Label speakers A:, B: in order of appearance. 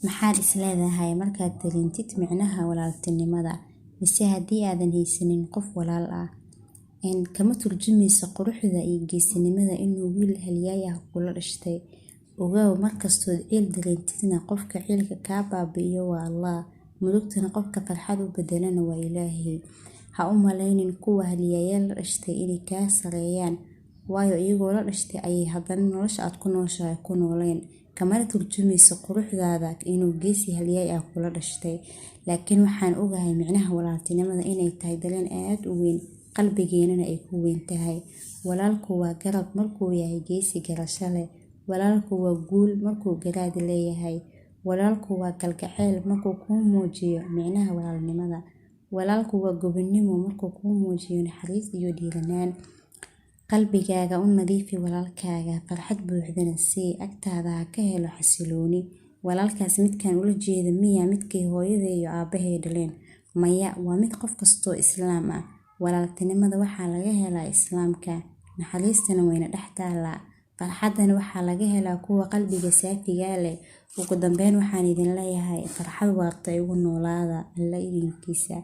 A: Maxaad isleedahay markaad dareentid micnaha walaaltinimada, mise haddii aadan haysanin qof walaal ah, kama turjumayso quruxda iyo geesinimada inuu wiil halyeey ah kula dhashtay. Ogow markastood ciil dareentidna qofka ciilka kaa baabi'iyo waa Allah, murugtana qofka farxad u bedelana waa Ilaahay. Ha u malaynin kuwa halyeeyada la dhashtay inay kaa sareeyaan, waayo iyagoo la dhashtay ayay haddana nolosha aad ku nooshahay ku nooleen. Kamana turjumayso quruxdaada inuu geesi halyeey ah kula dhashtay. Laakiin waxaan ogahay micnaha walaaltinimada inay tahay dareen aad u weyn, qalbigeenana ay ku weyn tahay. Walaalku waa garab markuu yahay geesi garasho leh. Walaalku waa guul markuu garaad leeyahay. Walaalku waa kalgacayl markuu kuu muujiyo micnaha walaalnimada. Walaalku waa gobonimo markuu kuu muujiyo naxariis iyo dhiiranaan. Qalbigaaga u nadiifi walaalkaaga, farxad buuxdana sii, agtaada ha ka helo xasilooni. Walaalkaas midkaan ula jeeda miya midkay hooyada iyo aabahay dhaleen? Maya, waa mid qof kastoo islaam ah. Walaaltinimada waxaa laga helaa islaamka, naxariistana wayna dhex taalaa. Farxadana waxaa laga helaa kuwa qalbiga saafiga leh. Ugu dambeyn waxaan idin leeyahay farxad waarta igu noolaada Alla idinkiisa.